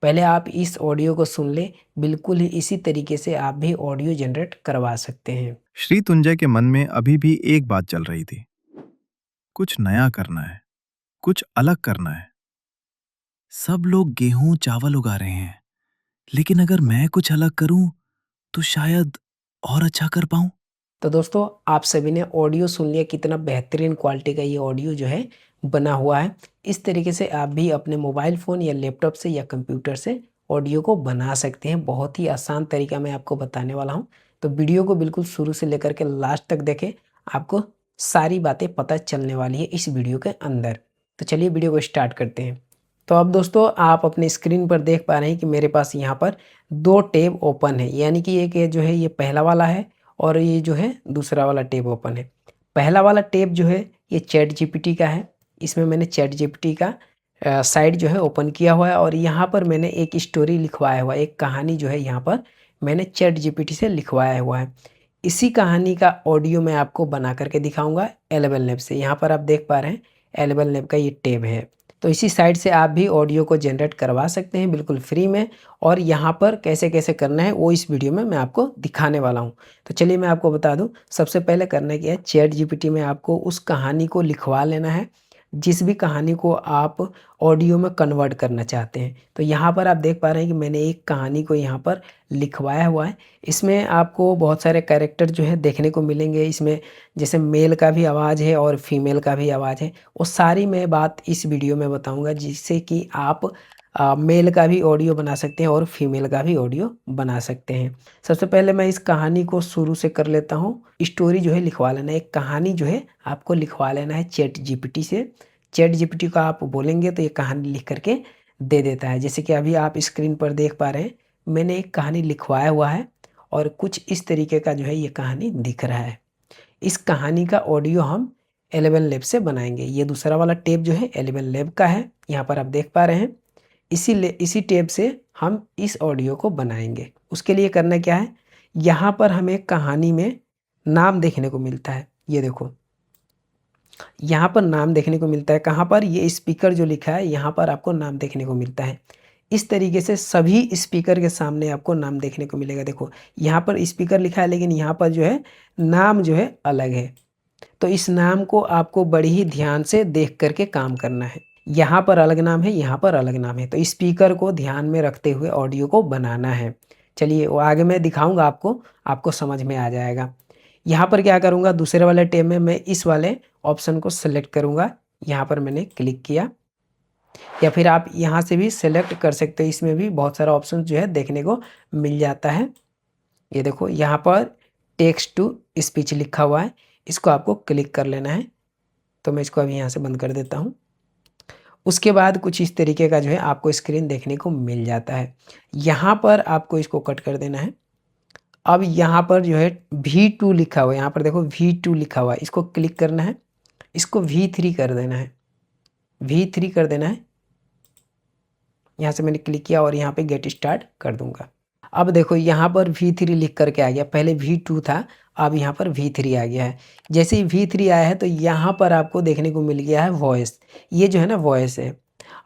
पहले आप इस ऑडियो को सुन लें, बिल्कुल ही इसी तरीके से आप भी ऑडियो जनरेट करवा सकते हैं। श्री तुंजय के मन में अभी भी एक बात चल रही थी, कुछ नया करना है, कुछ अलग करना है। सब लोग गेहूं चावल उगा रहे हैं, लेकिन अगर मैं कुछ अलग करूं तो शायद और अच्छा कर पाऊं। तो दोस्तों, आप सभी ने ऑडियो सुन लिया, कितना बेहतरीन क्वालिटी का ये ऑडियो जो है बना हुआ है। इस तरीके से आप भी अपने मोबाइल फ़ोन या लैपटॉप से या कंप्यूटर से ऑडियो को बना सकते हैं। बहुत ही आसान तरीका मैं आपको बताने वाला हूँ। तो वीडियो को बिल्कुल शुरू से लेकर के लास्ट तक देखें, आपको सारी बातें पता चलने वाली है इस वीडियो के अंदर। तो चलिए वीडियो को स्टार्ट करते हैं। तो अब दोस्तों, आप अपने स्क्रीन पर देख पा रहे हैं कि मेरे पास यहाँ पर 2 टैब ओपन है, यानी कि एक ये जो है ये पहला वाला है और ये जो है दूसरा वाला टैब ओपन है। पहला वाला टैब जो है ये चैट जीपीटी का है। इसमें मैंने चैट जीपीटी का साइट जो है ओपन किया हुआ है और यहाँ पर मैंने एक स्टोरी लिखवाया हुआ है, एक कहानी जो है यहाँ पर मैंने चैट जीपीटी से लिखवाया हुआ है। इसी कहानी का ऑडियो मैं आपको बना करके दिखाऊंगा एलेवन लैब से। यहाँ पर आप देख पा रहे हैं एलेवन लैब का ये टैब है। तो इसी साइट से आप भी ऑडियो को जनरेट करवा सकते हैं बिल्कुल फ्री में, और यहाँ पर कैसे कैसे करना है वो इस वीडियो में मैं आपको दिखाने वाला हूँ। तो चलिए मैं आपको बता दूँ, सबसे पहले करना क्या है, चैट जीपीटी में आपको उस कहानी को लिखवा लेना है, जिस भी कहानी को आप ऑडियो में कन्वर्ट करना चाहते हैं। तो यहाँ पर आप देख पा रहे हैं कि मैंने एक कहानी को यहाँ पर लिखवाया हुआ है। इसमें आपको बहुत सारे कैरेक्टर जो है देखने को मिलेंगे। इसमें जैसे मेल का भी आवाज़ है और फीमेल का भी आवाज़ है। वो सारी मैं बात इस वीडियो में बताऊंगा, जिससे कि आप मेल का भी ऑडियो बना सकते हैं और फीमेल का भी ऑडियो बना सकते हैं। सबसे पहले मैं इस कहानी को शुरू से कर लेता हूँ। स्टोरी जो है लिखवा लेना है, एक कहानी जो है आपको लिखवा लेना है चैट जीपीटी से। चैट जीपीटी को आप बोलेंगे तो ये कहानी लिख करके दे देता है। जैसे कि अभी आप स्क्रीन पर देख पा रहे हैं, मैंने एक कहानी लिखवाया हुआ है और कुछ इस तरीके का जो है ये कहानी दिख रहा है। इस कहानी का ऑडियो हम एलेवन लैब से बनाएंगे। ये दूसरा वाला टेप जो है एलेवन लैब का है, यहाँ पर आप देख पा रहे हैं। इसी टेप से हम इस ऑडियो को बनाएंगे। उसके लिए करना क्या है, यहाँ पर हमें कहानी में नाम देखने को मिलता है। ये देखो, यहाँ पर नाम देखने को मिलता है। कहाँ पर, ये स्पीकर जो लिखा है यहाँ पर आपको नाम देखने को मिलता है। इस तरीके से सभी स्पीकर के सामने आपको नाम देखने को मिलेगा। देखो, यहाँ पर स्पीकर लिखा है लेकिन यहाँ पर जो है नाम जो है अलग है। तो इस नाम को आपको बड़ी ही ध्यान से देख करके काम करना है। यहाँ पर अलग नाम है, यहाँ पर अलग नाम है। तो स्पीकर को ध्यान में रखते हुए ऑडियो को बनाना है। चलिए वो आगे मैं दिखाऊंगा आपको, आपको समझ में आ जाएगा। यहाँ पर क्या करूँगा, दूसरे वाले टैब में मैं इस वाले ऑप्शन को सेलेक्ट करूँगा। यहाँ पर मैंने क्लिक किया, या फिर आप यहाँ से भी सेलेक्ट कर सकते हो। इसमें भी बहुत सारा ऑप्शन जो है देखने को मिल जाता है। ये देखो, यहाँ पर टेक्स्ट टू स्पीच लिखा हुआ है, इसको आपको क्लिक कर लेना है। तो मैं इसको अभी यहाँ से बंद कर देता हूँ। उसके बाद कुछ इस तरीके का जो है आपको स्क्रीन देखने को मिल जाता है। यहाँ पर आपको इसको कट कर देना है। अब यहाँ पर जो है V2 लिखा हुआ है, यहाँ पर देखो V2 लिखा हुआ है, इसको क्लिक करना है। इसको V3 कर देना है, V3 कर देना है। यहाँ से मैंने क्लिक किया और यहाँ पे गेट स्टार्ट कर दूंगा। अब देखो यहाँ पर V3 लिख करके आ गया, पहले V2 था, अब यहाँ पर V3 आ गया है। जैसे ही V3 आया है तो यहाँ पर आपको देखने को मिल गया है वॉइस। ये जो है ना वॉइस है।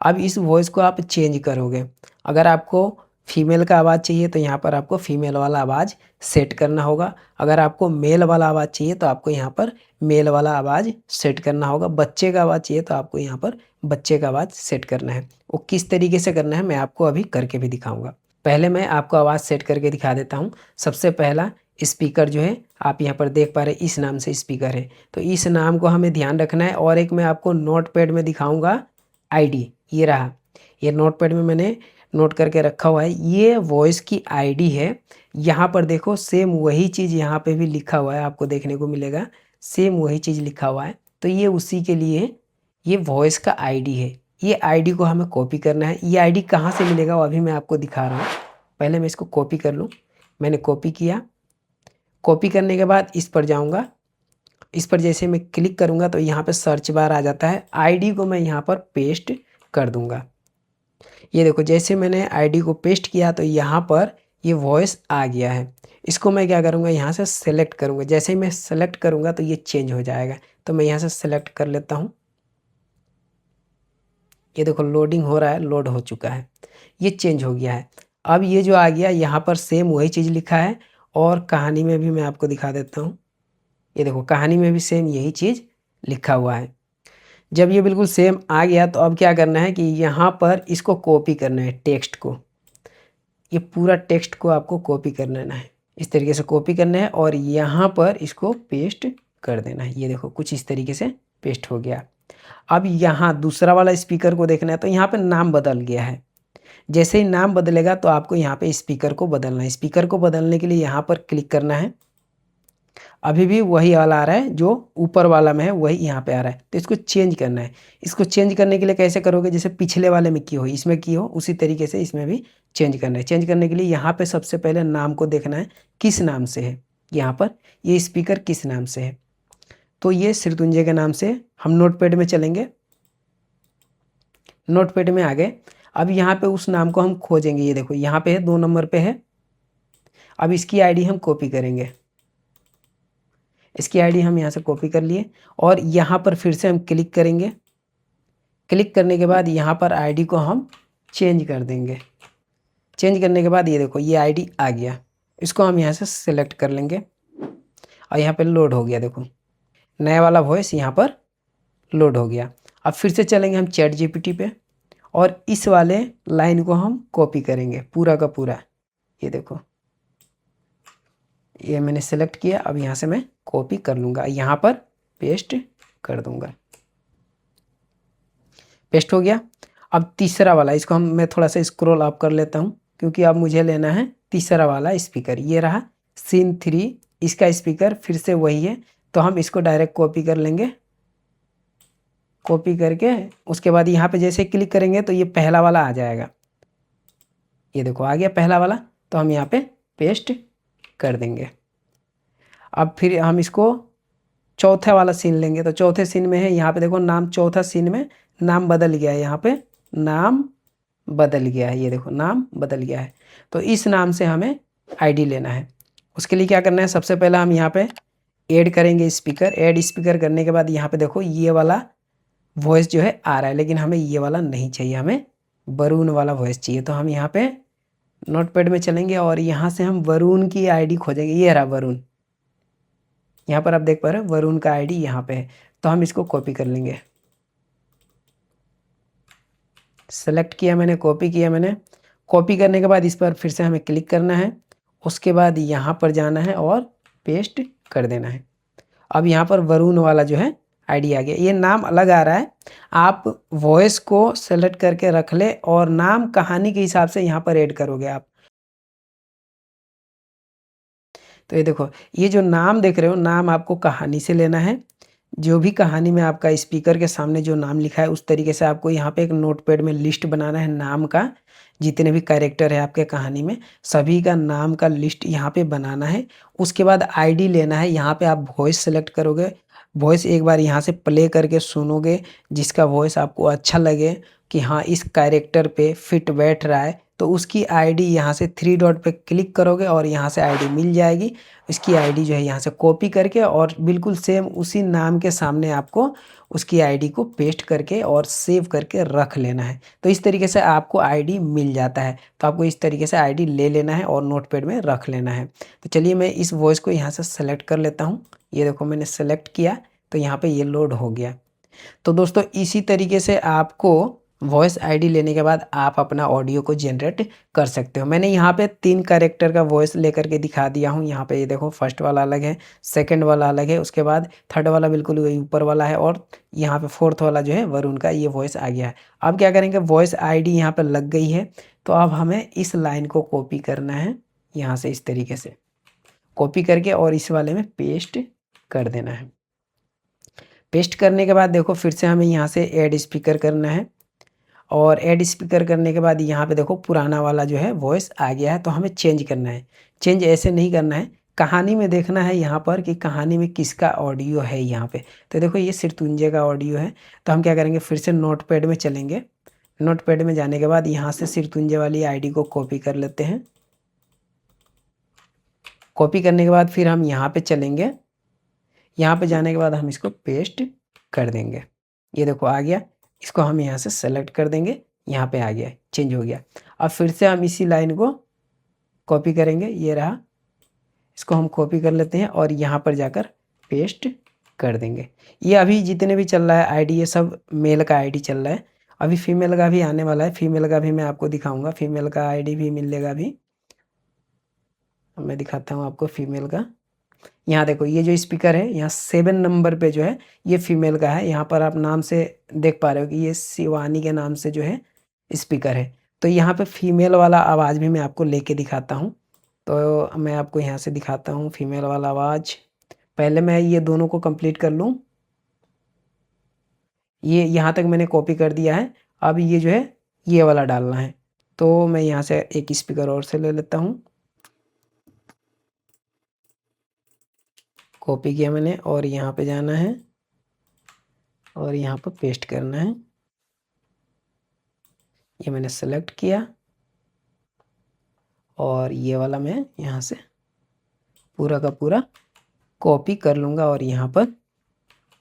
अब इस वॉइस को आप चेंज करोगे। अगर आपको फीमेल का आवाज़ चाहिए तो यहाँ पर आपको फीमेल वाला आवाज़ सेट करना होगा। अगर आपको मेल वाला आवाज़ चाहिए तो आपको यहाँ पर मेल वाला आवाज़ सेट करना होगा। बच्चे का आवाज़ चाहिए तो आपको यहाँ पर बच्चे का आवाज़ सेट करना है। वो किस तरीके से करना है मैं आपको अभी करके भी दिखाऊंगा। पहले मैं आपको आवाज़ सेट करके दिखा देता हूँ। सबसे पहला स्पीकर जो है आप यहाँ पर देख पा रहे हैं, इस नाम से स्पीकर है, तो इस नाम को हमें ध्यान रखना है। और एक मैं आपको नोट पैड में दिखाऊंगा आईडी, ये रहा, ये नोट पैड में मैंने नोट करके रखा हुआ है। ये वॉइस की आईडी है। यहाँ पर देखो सेम वही चीज़ यहाँ पे भी लिखा हुआ है, आपको देखने को मिलेगा सेम वही चीज़ लिखा हुआ है। तो ये उसी के लिए ये वॉइस का आईडी है। ये आईडी को हमें कॉपी करना है। ये आईडी कहाँ से मिलेगा वो अभी मैं आपको दिखा रहा हूँ। पहले मैं इसको कॉपी कर लूँ। मैंने कॉपी किया। कॉपी करने के बाद इस पर जाऊँगा। इस पर जैसे मैं क्लिक करूँगा तो यहाँ पर सर्च बार आ जाता है। आईडी को मैं यहाँ पर पेस्ट कर दूँगा। ये देखो, जैसे मैंने आईडी को पेस्ट किया तो यहाँ पर ये वॉइस आ गया है। इसको मैं क्या करूँगा, यहाँ से सेलेक्ट करूँगा। जैसे ही मैं सेलेक्ट करूँगा तो ये चेंज हो जाएगा। तो मैं यहाँ से सेलेक्ट कर लेता हूँ। ये देखो लोडिंग हो रहा है, लोड हो चुका है। ये चेंज हो गया है। अब ये जो आ गया यहाँ पर सेम वही चीज़ लिखा है और कहानी में भी मैं आपको दिखा देता हूँ। ये देखो कहानी में भी सेम यही चीज़ लिखा हुआ है। जब ये बिल्कुल सेम आ गया तो अब क्या करना है कि यहाँ पर इसको कॉपी करना है, टेक्स्ट को, ये पूरा टेक्स्ट को आपको कॉपी कर लेना है। इस तरीके से कॉपी करना है और यहाँ पर इसको पेस्ट कर देना है। ये देखो कुछ इस तरीके से पेस्ट हो गया। अब यहाँ दूसरा वाला स्पीकर को देखना है तो यहाँ पे नाम बदल गया है। जैसे ही नाम बदलेगा तो आपको यहाँ पे स्पीकर को बदलना है। स्पीकर को बदलने के लिए यहाँ पर क्लिक करना है। अभी भी वही वाला आ रहा है जो ऊपर वाला में है, वही यहाँ पे आ रहा है, तो इसको चेंज करना है। इसको चेंज करने के लिए कैसे करोगे, जैसे पिछले वाले में की हो इसमें की हो उसी तरीके से इसमें भी चेंज करना है। चेंज करने के लिए यहाँ पे सबसे पहले नाम को देखना है किस नाम से है। यहाँ पर ये स्पीकर किस नाम से है, तो ये श्रीतुंजय के नाम से। हम नोटपैड में चलेंगे, नोटपैड में आ गए। अब यहाँ पे उस नाम को हम खोजेंगे। ये देखो यहाँ पे है, 2 नंबर पे है। अब इसकी आईडी हम कॉपी करेंगे। इसकी आईडी हम यहाँ से कॉपी कर लिए और यहाँ पर फिर से हम क्लिक करेंगे। क्लिक करने के बाद यहाँ पर आईडी को हम चेंज कर देंगे। चेंज करने के बाद ये देखो ये आईडी आ गया। इसको हम यहाँ से सेलेक्ट कर लेंगे और यहाँ पे लोड हो गया। देखो नया वाला वॉइस यहाँ पर लोड हो गया। अब फिर से चलेंगे हम चैट जीपीटी पे और इस वाले लाइन को हम कॉपी करेंगे पूरा का पूरा। ये देखो ये मैंने सेलेक्ट किया। अब यहाँ से मैं कॉपी कर लूँगा, यहाँ पर पेस्ट कर दूँगा। पेस्ट हो गया। अब तीसरा वाला, इसको मैं थोड़ा सा स्क्रॉल अप कर लेता हूँ क्योंकि अब मुझे लेना है तीसरा वाला स्पीकर। ये रहा सीन 3, इसका स्पीकर फिर से वही है, तो हम इसको डायरेक्ट कॉपी कर लेंगे। कॉपी करके उसके बाद यहाँ पे जैसे क्लिक करेंगे तो ये पहला वाला आ जाएगा। ये देखो आ गया पहला वाला, तो हम यहाँ पे पेस्ट कर देंगे। अब फिर हम इसको चौथा वाला सीन लेंगे, तो चौथे सीन में है यहाँ पे देखो नाम, चौथा सीन में नाम बदल गया है। यहाँ पे नाम बदल गया है, ये देखो नाम बदल गया है। तो इस नाम से हमें आईडी लेना है। उसके लिए क्या करना है, सबसे पहले हम यहाँ पे ऐड करेंगे स्पीकर। ऐड स्पीकर करने के बाद यहाँ पे देखो ये वाला वॉइस जो है आ रहा है, लेकिन हमें ये वाला नहीं चाहिए, हमें वरुण वाला वॉइस चाहिए। तो हम यहाँ पे नोटपैड में चलेंगे और यहाँ से हम वरुण की आईडी खोजेंगे। ये रहा वरुण, यहाँ पर आप देख पा रहे हो वरुण का आईडी यहाँ पे है, तो हम इसको कॉपी कर लेंगे। सेलेक्ट किया मैंने, कॉपी किया मैंने। कॉपी करने के बाद इस पर फिर से हमें क्लिक करना है। उसके बाद यहाँ पर जाना है और पेस्ट कर देना है। अब यहाँ पर वरुण वाला जो है आईडी आ गया। ये नाम अलग आ रहा है, आप वॉइस को सेलेक्ट करके रख ले और नाम कहानी के हिसाब से यहाँ पर ऐड करोगे आप। तो ये देखो ये जो नाम देख रहे हो, नाम आपको कहानी से लेना है। जो भी कहानी में आपका स्पीकर के सामने जो नाम लिखा है उस तरीके से आपको यहाँ पे एक नोटपैड में लिस्ट बनाना है नाम का। जितने भी कैरेक्टर है आपके कहानी में सभी का नाम का लिस्ट यहाँ पे बनाना है। उसके बाद आईडी लेना है। यहाँ पे आप वॉइस सेलेक्ट करोगे। वॉइस एक बार यहाँ से प्ले करके सुनोगे, जिसका वॉइस आपको अच्छा लगे कि हाँ इस कैरेक्टर पे फिट बैठ रहा है, तो उसकी आईडी यहाँ से 3 डॉट पे क्लिक करोगे और यहाँ से आईडी मिल जाएगी। इसकी आईडी जो है यहाँ से कॉपी करके और बिल्कुल सेम उसी नाम के सामने आपको उसकी आईडी को पेस्ट करके और सेव करके रख लेना है। तो इस तरीके से आपको आईडी मिल जाता है। तो आपको इस तरीके से आईडी ले लेना है और नोटपैड में रख लेना है। तो चलिए मैं इस वॉइस को यहाँ से सेलेक्ट कर लेता हूँ। ये देखो मैंने सेलेक्ट किया तो यहाँ पे ये लोड हो गया। तो दोस्तों इसी तरीके से आपको वॉइस आईडी लेने के बाद आप अपना ऑडियो को जनरेट कर सकते हो। मैंने यहाँ पे 3 कैरेक्टर का वॉइस लेकर के दिखा दिया हूँ। यहाँ पे ये देखो फर्स्ट वाला अलग है, सेकंड वाला अलग है, उसके बाद थर्ड वाला बिल्कुल वही ऊपर वाला है और यहाँ पे फोर्थ वाला जो है वरुण का ये वॉइस आ गया है। अब क्या करेंगे, वॉइस आईडी यहाँ पे लग गई है तो अब हमें इस लाइन को कॉपी करना है। यहाँ से इस तरीके से कॉपी करके और इस वाले में पेस्ट कर देना है। पेस्ट करने के बाद देखो फिर से हमें यहाँ से ऐड स्पीकर करना है और ऐड स्पीकर करने के बाद यहाँ पे देखो पुराना वाला जो है वॉइस आ गया है, तो हमें चेंज करना है। चेंज ऐसे नहीं करना है, कहानी में देखना है यहाँ पर कि कहानी में किसका ऑडियो है यहाँ पे। तो देखो ये श्रीतुंजय का ऑडियो है, तो हम क्या करेंगे फिर से नोटपैड में चलेंगे। नोटपैड में जाने के बाद यहाँ से श्रीतुंजय वाली आईडी को कॉपी कर लेते हैं। कॉपी करने के बाद फिर हम यहाँ पे चलेंगे। यहाँ पे जाने के बाद हम इसको पेस्ट कर देंगे। ये देखो आ गया। इसको हम यहाँ से सेलेक्ट कर देंगे, यहाँ पे आ गया, चेंज हो गया। अब फिर से हम इसी लाइन को कॉपी करेंगे, ये रहा, इसको हम कॉपी कर लेते हैं और यहाँ पर जाकर पेस्ट कर देंगे। ये अभी जितने भी चल रहा है आईडी, ये सब मेल का आईडी चल रहा है। अभी फीमेल का भी आने वाला है, फीमेल का भी मैं आपको दिखाऊंगा, फीमेल का आईडी भी मिलेगा अभी। मैं दिखाता हूँ आपको फीमेल का। यहाँ देखो, ये जो स्पीकर है यहाँ 7 नंबर पे जो है ये फीमेल का है। यहाँ पर आप नाम से देख पा रहे हो कि ये शिवानी के नाम से जो है स्पीकर है। तो यहाँ पे फीमेल वाला आवाज़ भी मैं आपको लेके दिखाता हूँ। तो मैं आपको यहाँ से दिखाता हूँ फीमेल वाला आवाज़। पहले मैं ये दोनों को कंप्लीट कर लूँ। ये यहाँ तक मैंने कॉपी कर दिया है। अब ये जो है ये वाला डालना है। तो मैं यहाँ से एक स्पीकर और से ले लेता हूँ, कॉपी किया मैंने और यहाँ पे जाना है और यहाँ पर पेस्ट करना है। ये मैंने सेलेक्ट किया और ये वाला मैं यहाँ से पूरा का पूरा कॉपी कर लूँगा और यहाँ पर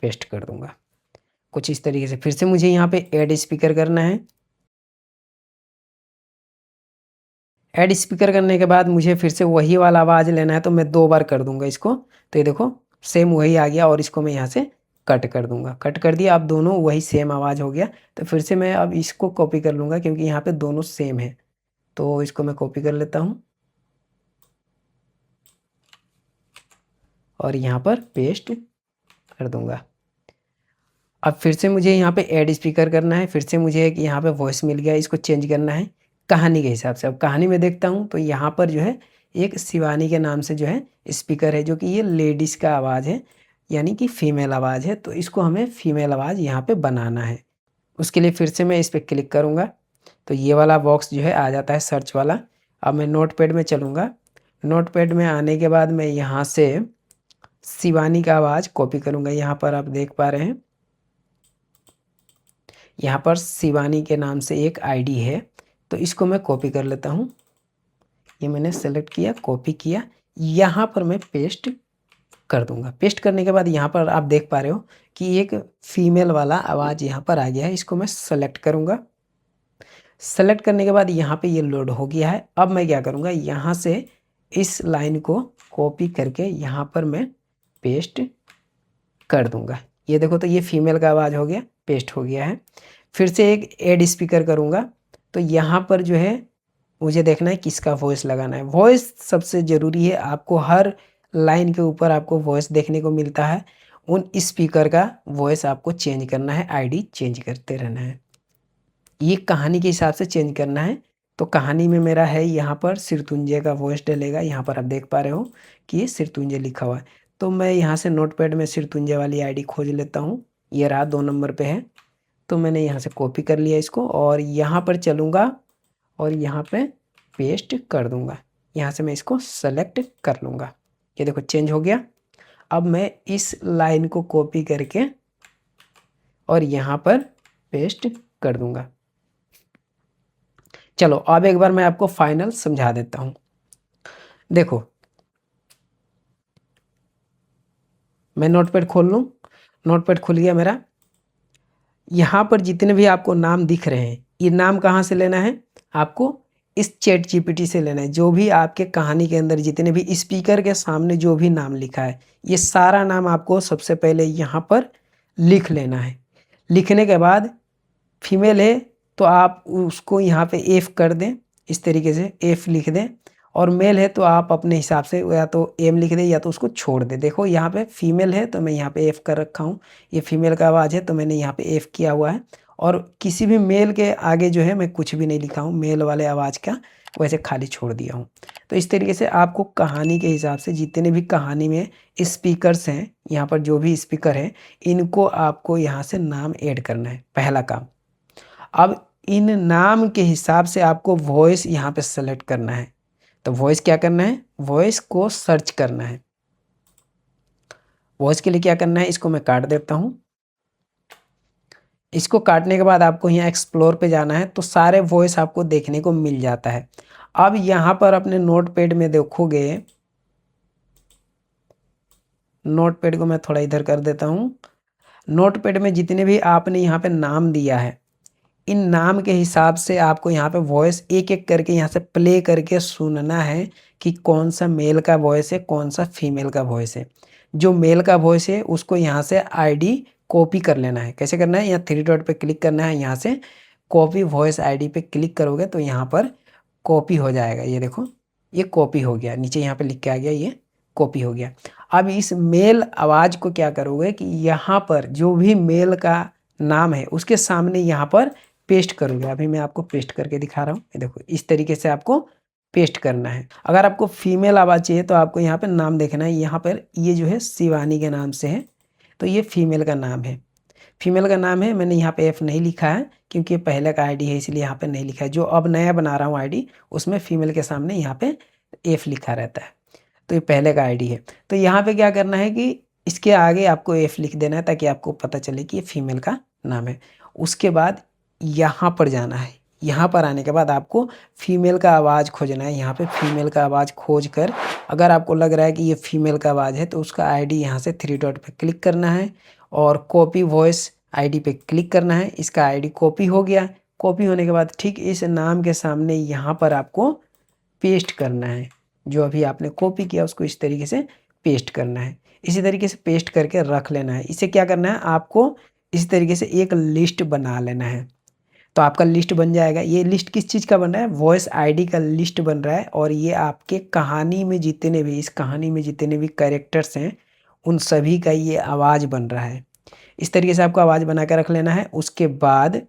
पेस्ट कर दूँगा कुछ इस तरीके से। फिर से मुझे यहाँ पे ऐड स्पीकर करना है। ऐड स्पीकर करने के बाद मुझे फिर से वही वाला आवाज़ लेना है, तो मैं 2 बार कर दूँगा इसको। तो ये देखो सेम वही आ गया और इसको मैं यहाँ से कट कर दूँगा। कट कर दिया, अब दोनों वही सेम आवाज़ हो गया। तो फिर से मैं अब इसको कॉपी कर लूँगा क्योंकि यहाँ पे दोनों सेम है। तो इसको मैं कॉपी कर लेता हूँ और यहाँ पर पेस्ट कर दूँगा। अब फिर से मुझे यहाँ पे ऐड स्पीकर करना है। फिर से मुझे एक यहाँ पे वॉइस मिल गया, इसको चेंज करना है कहानी के हिसाब से। अब कहानी में देखता हूँ तो यहाँ पर जो है एक शिवानी के नाम से जो है स्पीकर है, जो कि ये लेडीज़ का आवाज़ है, यानी कि फ़ीमेल आवाज़ है। तो इसको हमें फ़ीमेल आवाज़ यहाँ पे बनाना है। उसके लिए फिर से मैं इस पर क्लिक करूँगा तो ये वाला बॉक्स जो है आ जाता है, सर्च वाला। अब मैं नोटपैड में चलूँगा। नोटपैड में आने के बाद मैं यहाँ से शिवानी का आवाज़ कॉपी करूँगा। यहाँ पर आप देख पा रहे हैं, यहाँ पर शिवानी के नाम से एक आईडी है, तो इसको मैं कॉपी कर लेता हूँ। ये मैंने सेलेक्ट किया, कॉपी किया, यहाँ पर मैं पेस्ट कर दूंगा। पेस्ट करने के बाद यहाँ पर आप देख पा रहे हो कि एक फीमेल वाला आवाज़ यहाँ पर आ गया है। इसको मैं सेलेक्ट करूँगा। सेलेक्ट करने के बाद यहाँ पे ये लोड हो गया है। अब मैं क्या करूँगा, यहाँ से इस लाइन को कॉपी करके यहाँ पर मैं पेस्ट कर दूंगा। ये देखो, तो ये फीमेल का आवाज़ हो गया, पेस्ट हो गया है। फिर से एक ऐड स्पीकर करूँगा तो यहाँ पर जो है मुझे देखना है किसका वॉइस लगाना है। वॉइस सबसे ज़रूरी है, आपको हर लाइन के ऊपर आपको वॉइस देखने को मिलता है। उन स्पीकर का वॉइस आपको चेंज करना है, आईडी चेंज करते रहना है। ये कहानी के हिसाब से चेंज करना है। तो कहानी में मेरा है यहाँ पर सिरतुंजे का वॉइस डलेगा। यहाँ पर आप देख पा रहे हो कि ये सिरतुंजे लिखा हुआ है। तो मैं यहाँ से नोटपैड में सिरतुंजे वाली आईडी खोज लेता हूँ। ये रहा, 2 नंबर पे है। तो मैंने यहाँ से कॉपी कर लिया इसको और यहाँ पर चलूँगा और यहाँ पे पेस्ट कर दूँगा। यहाँ से मैं इसको सेलेक्ट कर लूँगा। ये देखो चेंज हो गया। अब मैं इस लाइन को कॉपी करके और यहाँ पर पेस्ट कर दूँगा। चलो अब एक बार मैं आपको फाइनल समझा देता हूँ। देखो, मैं नोटपैड खोल लूँ। नोटपैड खुल गया मेरा। यहाँ पर जितने भी आपको नाम दिख रहे हैं, ये नाम कहाँ से लेना है, आपको इस चैट जीपीटी से लेना है। जो भी आपके कहानी के अंदर जितने भी स्पीकर के सामने जो भी नाम लिखा है, ये सारा नाम आपको सबसे पहले यहाँ पर लिख लेना है। लिखने के बाद फीमेल है तो आप उसको यहाँ पे एफ कर दें, इस तरीके से एफ लिख दें। और मेल है तो आप अपने हिसाब से या तो एम लिख दें या तो उसको छोड़ दें। देखो यहाँ पे फीमेल है तो मैं यहाँ पे एफ कर रखा हूँ। ये फीमेल का आवाज़ है तो मैंने यहाँ पे एफ किया हुआ है। और किसी भी मेल के आगे जो है मैं कुछ भी नहीं लिखा हूँ, मेल वाले आवाज़ का वैसे खाली छोड़ दिया हूँ। तो इस तरीके से आपको कहानी के हिसाब से जितने भी कहानी में स्पीकर्स हैं, यहाँ पर जो भी स्पीकर हैं, इनको आपको यहाँ से नाम ऐड करना है, पहला काम। अब इन नाम के हिसाब से आपको वॉइस यहाँ पे सेलेक्ट करना है। तो वॉइस क्या करना है, वॉइस को सर्च करना है। वॉइस के लिए क्या करना है, इसको मैं काट देता हूँ। इसको काटने के बाद आपको यहाँ एक्सप्लोर पे जाना है तो सारे वॉइस आपको देखने को मिल जाता है। अब यहाँ पर अपने नोटपैड में देखोगे, नोटपैड को मैं थोड़ा इधर कर देता हूँ। नोटपैड में जितने भी आपने यहाँ पे नाम दिया है, इन नाम के हिसाब से आपको यहाँ पे वॉइस एक एक करके यहाँ से प्ले करके सुनना है कि कौन सा मेल का वॉइस है, कौन सा फीमेल का वॉइस है। जो मेल का वॉइस है उसको यहाँ से आईडी कॉपी कर लेना है। कैसे करना है, यहाँ थ्री डॉट पे क्लिक करना है, यहाँ से कॉपी वॉइस आईडी पे क्लिक करोगे तो यहाँ पर कॉपी हो जाएगा। ये देखो ये कॉपी हो गया, नीचे यहाँ पे लिख के आ गया, ये कॉपी हो गया। अब इस मेल आवाज़ को क्या करोगे कि यहाँ पर जो भी मेल का नाम है उसके सामने यहाँ पर पेस्ट करोगे। अभी मैं आपको पेस्ट करके दिखा रहा हूँ, ये देखो इस तरीके से आपको पेस्ट करना है। अगर आपको फीमेल आवाज़ चाहिए तो आपको यहाँ पर नाम देखना है, यहाँ पर ये जो है शिवानी के नाम से है, तो ये फीमेल का नाम है। फीमेल का नाम है, मैंने यहाँ पे एफ नहीं लिखा है क्योंकि ये पहले का आईडी है इसलिए यहाँ पे नहीं लिखा है। जो अब नया बना रहा हूँ आईडी उसमें फीमेल के सामने यहाँ पे एफ लिखा रहता है, तो ये पहले का आईडी है। तो यहाँ पे क्या करना है कि इसके आगे आपको एफ लिख देना है ताकि आपको पता चले कि ये फीमेल का नाम है। उसके बाद यहाँ पर जाना है, यहाँ पर आने के बाद आपको फीमेल का आवाज़ खोजना है। यहाँ पे फीमेल का आवाज़ खोज कर अगर आपको लग रहा है कि ये फीमेल का आवाज़ है तो उसका आईडी यहाँ से थ्री डॉट पे क्लिक करना है और कॉपी वॉइस आईडी पे क्लिक करना है। इसका आईडी कॉपी हो गया। कॉपी होने के बाद ठीक इस नाम के सामने यहाँ पर आपको पेस्ट करना है। जो अभी आपने कॉपी किया उसको इस तरीके से पेस्ट करना है। इसी तरीके से पेस्ट करके रख लेना है। इसे क्या करना है, आपको इस तरीके से एक लिस्ट बना लेना है। तो आपका लिस्ट बन जाएगा। ये लिस्ट किस चीज़ का बन रहा है, वॉइस आईडी का लिस्ट बन रहा है। और ये आपके कहानी में जितने भी, इस कहानी में जितने भी कैरेक्टर्स हैं उन सभी का ये आवाज़ बन रहा है। इस तरीके से आपको आवाज़ बना कर रख लेना है। उसके बाद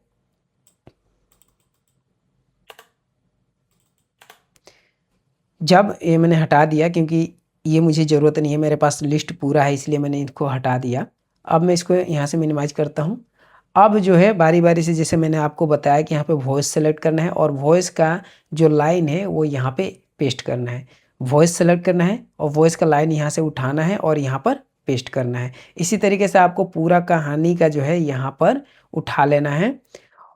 जब ये मैंने हटा दिया क्योंकि ये मुझे ज़रूरत नहीं है, मेरे पास लिस्ट पूरा है इसलिए मैंने इनको हटा दिया। अब मैं इसको यहाँ से मिनिमाइज़ करता हूँ। अब जो है बारी बारी से, जैसे मैंने आपको बताया कि यहाँ पे वॉइस सेलेक्ट करना है और वॉइस का जो लाइन है वो यहाँ पे पेस्ट करना है। वॉइस सेलेक्ट करना है और वॉइस का लाइन यहाँ से उठाना है और यहाँ पर पेस्ट करना है। इसी तरीके से आपको पूरा कहानी का जो है यहाँ पर उठा लेना है।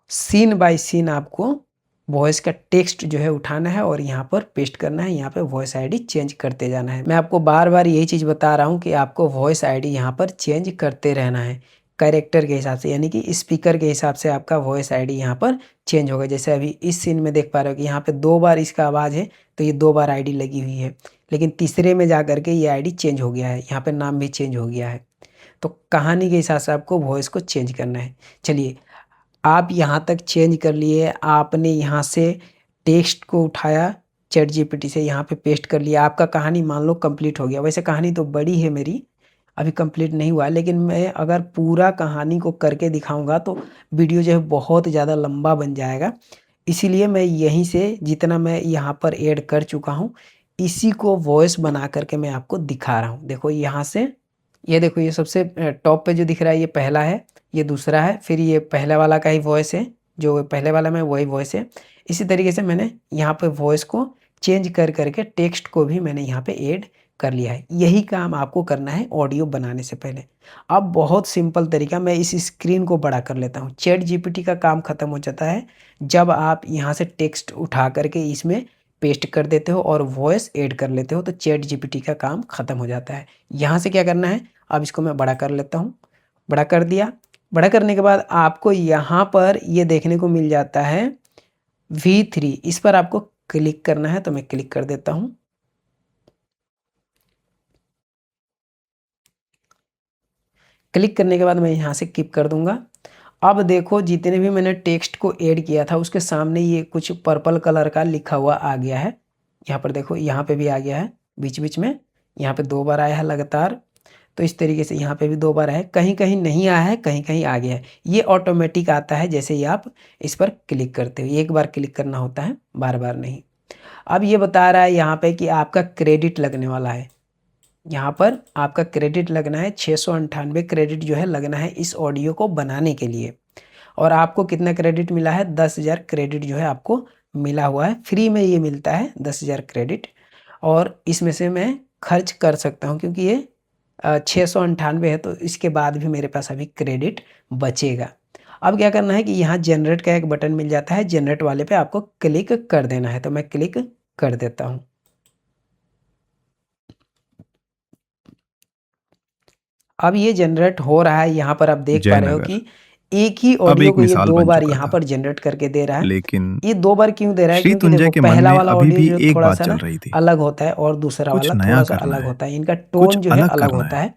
सीन बाय सीन आपको वॉइस का टेक्स्ट जो है उठाना है और यहाँ पर पेस्ट करना है। यहाँ पे वॉइस आईडी चेंज करते जाना है। मैं आपको बार बार यही चीज़ बता रहा हूँ कि आपको वॉइस आईडी यहाँ पर चेंज करते रहना है कैरेक्टर के हिसाब से, यानी कि स्पीकर के हिसाब से आपका वॉइस आईडी यहाँ पर चेंज होगा। जैसे अभी इस सीन में देख पा रहे हो कि यहाँ पे 2 बार इसका आवाज़ है तो ये 2 बार आईडी लगी हुई है, लेकिन तीसरे में जा करके ये आईडी चेंज हो गया है, यहाँ पे नाम भी चेंज हो गया है। तो कहानी के हिसाब से आपको वॉइस को चेंज करना है। चलिए, आप यहाँ तक चेंज कर लिए, आपने यहाँ से टेक्स्ट को उठाया चैट जीपीटी से, यहाँ पे पेस्ट कर लिया, आपका कहानी मान लो कंप्लीट हो गया। वैसे कहानी तो बड़ी है मेरी, अभी कंप्लीट नहीं हुआ है, लेकिन मैं अगर पूरा कहानी को करके दिखाऊंगा तो वीडियो जो है बहुत ज़्यादा लंबा बन जाएगा। इसीलिए मैं यहीं से जितना मैं यहाँ पर ऐड कर चुका हूँ इसी को वॉइस बना करके मैं आपको दिखा रहा हूँ। देखो यहाँ से, ये देखो ये सबसे टॉप पे जो दिख रहा है ये पहला है, ये दूसरा है, फिर ये पहले वाला का ही वॉइस है, जो पहले वाला में वही वॉइस है। इसी तरीके से मैंने यहाँ पे वॉइस को चेंज कर करके टेक्स्ट को भी मैंने यहाँ पे ऐड कर लिया है। यही काम आपको करना है ऑडियो बनाने से पहले। अब बहुत सिंपल तरीका, मैं इस स्क्रीन को बड़ा कर लेता हूँ। चैट जीपीटी का काम ख़त्म हो जाता है जब आप यहाँ से टेक्स्ट उठा करके इसमें पेस्ट कर देते हो और वॉइस ऐड कर लेते हो, तो चैट जीपीटी का काम ख़त्म हो जाता है। यहाँ से क्या करना है, अब इसको मैं बड़ा कर लेता हूँ। बड़ा कर दिया। बड़ा करने के बाद आपको यहाँ पर ये देखने को मिल जाता है V3, इस पर आपको क्लिक करना है, तो मैं क्लिक कर देता हूँ। क्लिक करने के बाद मैं यहाँ से कीप कर दूंगा। अब देखो जितने भी मैंने टेक्स्ट को ऐड किया था उसके सामने ये कुछ पर्पल कलर का लिखा हुआ आ गया है। यहाँ पर देखो, यहाँ पे भी आ गया है बीच बीच में, यहाँ पे 2 बार आया है लगातार। तो इस तरीके से यहाँ पे भी 2 बार आया है, कहीं कहीं नहीं आया है, कहीं कहीं आ गया है। ये ऑटोमेटिक आता है जैसे ही आप इस पर क्लिक करते हो। एक बार क्लिक करना होता है, बार बार नहीं। अब ये बता रहा है यहाँ पे कि आपका क्रेडिट लगने वाला है। यहाँ पर आपका क्रेडिट लगना है 698 क्रेडिट जो है लगना है इस ऑडियो को बनाने के लिए। और आपको कितना क्रेडिट मिला है, 10,000 क्रेडिट जो है आपको मिला हुआ है। फ्री में ये मिलता है 10,000 क्रेडिट, और इसमें से मैं खर्च कर सकता हूँ क्योंकि ये 698 है, तो इसके बाद भी मेरे पास अभी क्रेडिट बचेगा। अब क्या करना है कि यहाँ जनरेट का एक बटन मिल जाता है, जनरेट वाले पे आपको क्लिक कर देना है, तो मैं क्लिक कर देता हूँ। अब ये जनरेट हो रहा है, यहाँ पर आप देख पा रहे हो जयनगर कि एक ही अब ऑडियो एक को ये मिसाल 2 बन बार चुका यहाँ था, पर जनरेट करके दे रहा है। लेकिन ये 2 बार क्यों दे रहा है? श्री क्योंकि तुंजय देखो के मन पहला में वाला अभी ऑडियो भी जो एक थोड़ा बात सा चल ना रही थी। अलग होता है और दूसरा कुछ वाला नया थोड़ा सा करना अलग है, होता है। इनका कुछ टोन जो है अलग अलग करना होता है। है।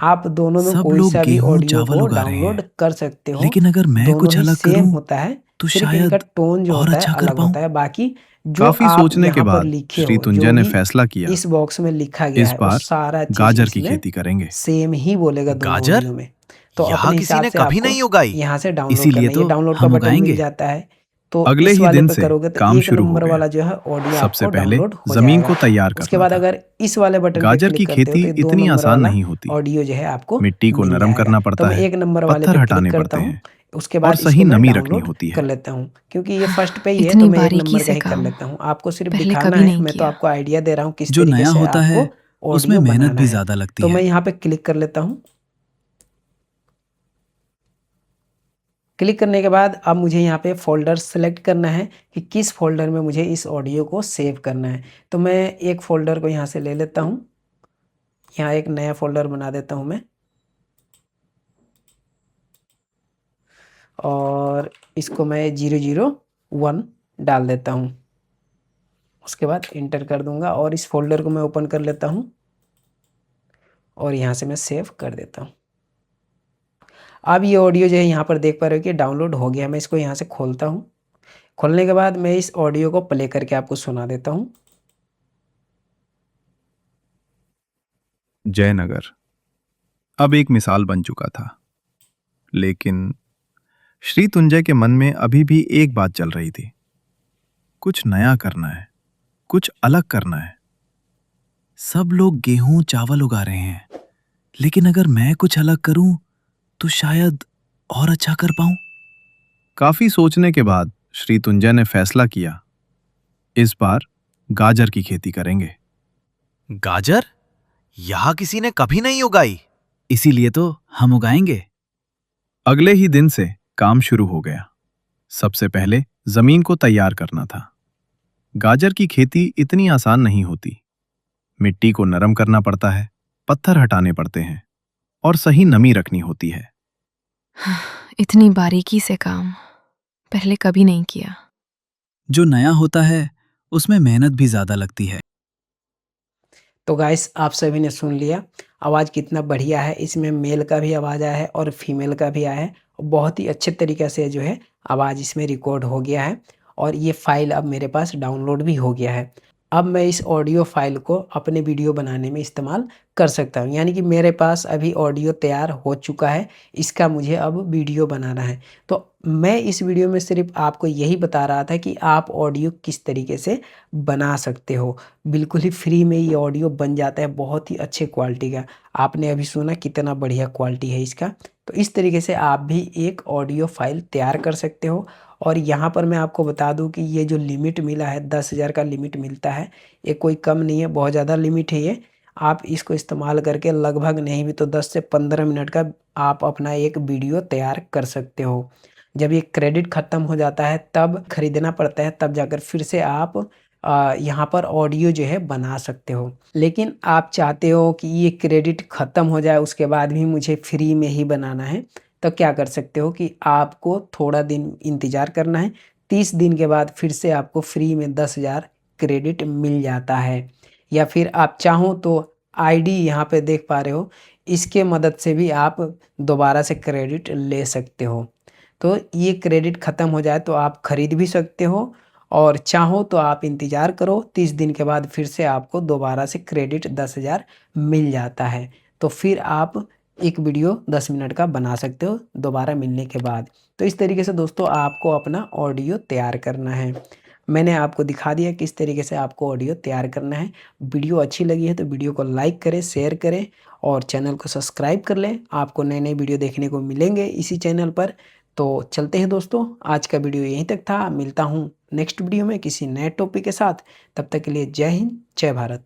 आप दोनों में सब कोई लोग सा भी गेहूं ऑडियो चावल को उगा रहे डाउनलोड हैं, कर सकते हो। लेकिन अगर मैं दोनों कुछ ही अलग सेम करूं होता है, तो सिर्फ इनका शायद टोन जो और होता है अच्छा कर अलग पाऊं। होता है। बाकी जो काफी आप सोचने के यहाँ पर बाद लिखे श्री हो, जो तुंजय ने भी फैसला किया, इस बॉक्स में लिखा गया इस है, वो बार सारा चीज़ गाजर की इसमें खेती करेंगे। सेम ही बोलेगा दोनों गाजर? ऑडियो में। तो यहाँ अपने किसी हिसाब ने से कभी आपको नहीं उगाई। यहाँ से डाउनलोड इसीलिए करना है। ये तो डाउनलोड का हम बटन मिल उगाएंगे। जाता है। तो अगले इस ही वाले दिन पे से करोगे तो काम 1 शुरू हो नंबर गया। वाला जो है ऑडियो सबसे आपको पहले डाउनलोड हो जमीन जाएगा। को तैयार उसके करना बाद था। अगर इस वाले बटन पे गाजर की क्लिक करते हो खेती तो ये 2 इतनी नंबर आसान वाला नहीं होती। ऑडियो जो है आपको मिट्टी को मिल नरम जाएगा। करना तो पड़ता मैं है, 1 नंबर वाले पत्थर पे हटाने क्लिक करता पड़ते हूँ। हैं उसके और बाद सही इसको मैं नमी रखनी डाउनलोड होती कर है। लेता हूँ। क्योंकि ये फर्स्ट पे ही है तो इतनी मैं 1 बारीकी नंबर का से ही कर काम लेता हूँ। आपको सिर्फ पहले दिखाना कभी है, नहीं मैं तो किया। आपको आइडिया दे रहा हूँ किस जो तरीके नया से होता आपको है उसमें ऑडियो मेहनत बनाना भी है। ज्यादा लगती तो मैं है। यहाँ पे क्लिक कर लेता हूँ। क्लिक करने के बाद अब मुझे यहाँ पे फ़ोल्डर सेलेक्ट करना है कि किस फ़ोल्डर में मुझे इस ऑडियो को सेव करना है। तो मैं एक फ़ोल्डर को यहाँ से ले लेता हूँ। यहाँ एक नया फ़ोल्डर बना देता हूँ मैं, और इसको मैं 001 डाल देता हूँ। उसके बाद इंटर कर दूंगा और इस फ़ोल्डर को मैं ओपन कर लेता हूँ और यहाँ से मैं सेव कर देता हूँ। अब ये ऑडियो जो है यहाँ पर देख पा रहे हो कि डाउनलोड हो गया। मैं इसको यहाँ से खोलता हूँ। खोलने के बाद मैं इस ऑडियो को प्ले करके आपको सुना देता हूँ। जयनगर अब एक मिसाल बन चुका था, लेकिन श्री तुंजय के मन में अभी भी एक बात चल रही थी। कुछ नया करना है, कुछ अलग करना है। सब लोग गेहूं चावल उगा रहे हैं, लेकिन अगर मैं कुछ अलग करूं तो शायद और अच्छा कर पाऊं। काफी सोचने के बाद श्री तुंजय ने फैसला किया, इस बार गाजर की खेती करेंगे। गाजर? यहाँ किसी ने कभी नहीं उगाई। इसीलिए तो हम उगाएंगे। अगले ही दिन से काम शुरू हो गया। सबसे पहले जमीन को तैयार करना था। गाजर की खेती इतनी आसान नहीं होती। मिट्टी को नरम करना पड़ता है, पत्थर हटाने पड़ते हैं और सही नमी रखनी होती है। इतनी बारीकी से काम पहले कभी नहीं किया। जो नया होता है उसमें मेहनत भी ज्यादा लगती है। तो गाइस आप सभी ने सुन लिया आवाज़ कितना बढ़िया है। इसमें मेल का भी आवाज़ आया है और फीमेल का भी आया है। बहुत ही अच्छे तरीके से जो है आवाज़ इसमें रिकॉर्ड हो गया है और ये फ़ाइल अब मेरे पास डाउनलोड भी हो गया है। अब मैं इस ऑडियो फ़ाइल को अपने वीडियो बनाने में इस्तेमाल कर सकता हूँ। यानी कि मेरे पास अभी ऑडियो तैयार हो चुका है, इसका मुझे अब वीडियो बनाना है। तो मैं इस वीडियो में सिर्फ आपको यही बता रहा था कि आप ऑडियो किस तरीके से बना सकते हो। बिल्कुल ही फ्री में ये ऑडियो बन जाता है, बहुत ही अच्छे क्वालिटी का। आपने अभी सुना कितना बढ़िया क्वालिटी है इसका। तो इस तरीके से आप भी एक ऑडियो फ़ाइल तैयार कर सकते हो। और यहाँ पर मैं आपको बता दूँ कि ये जो लिमिट मिला है 10,000 का लिमिट मिलता है, ये कोई कम नहीं है, बहुत ज़्यादा लिमिट है ये। आप इसको इस्तेमाल करके लगभग नहीं भी तो 10 से 15 मिनट का आप अपना एक वीडियो तैयार कर सकते हो। जब ये क्रेडिट ख़त्म हो जाता है तब खरीदना पड़ता है, तब जाकर फिर से आप यहाँ पर ऑडियो जो है बना सकते हो। लेकिन आप चाहते हो कि ये क्रेडिट ख़त्म हो जाए उसके बाद भी मुझे फ्री में ही बनाना है, तो क्या कर सकते हो कि आपको थोड़ा दिन इंतज़ार करना है। 30 दिन के बाद फिर से आपको फ्री में 10,000 क्रेडिट मिल जाता है। या फिर आप चाहो तो आईडी यहाँ पे देख पा रहे हो, इसके मदद से भी आप दोबारा से क्रेडिट ले सकते हो। तो ये क्रेडिट ख़त्म हो जाए तो आप ख़रीद भी सकते हो, और चाहो तो आप इंतज़ार करो, 30 दिन के बाद फिर से आपको दोबारा से क्रेडिट 10,000 मिल जाता है। तो फिर आप एक वीडियो 10 मिनट का बना सकते हो दोबारा मिलने के बाद। तो इस तरीके से दोस्तों आपको अपना ऑडियो तैयार करना है। मैंने आपको दिखा दिया किस तरीके से आपको ऑडियो तैयार करना है। वीडियो अच्छी लगी है तो वीडियो को लाइक करें, शेयर करें और चैनल को सब्सक्राइब कर लें। आपको नए-नए वीडियो देखने को मिलेंगे इसी चैनल पर। तो चलते हैं दोस्तों, आज का वीडियो यहीं तक था। मिलता हूँ नेक्स्ट वीडियो में किसी नए टॉपिक के साथ। तब तक के लिए जय हिंद, जय भारत।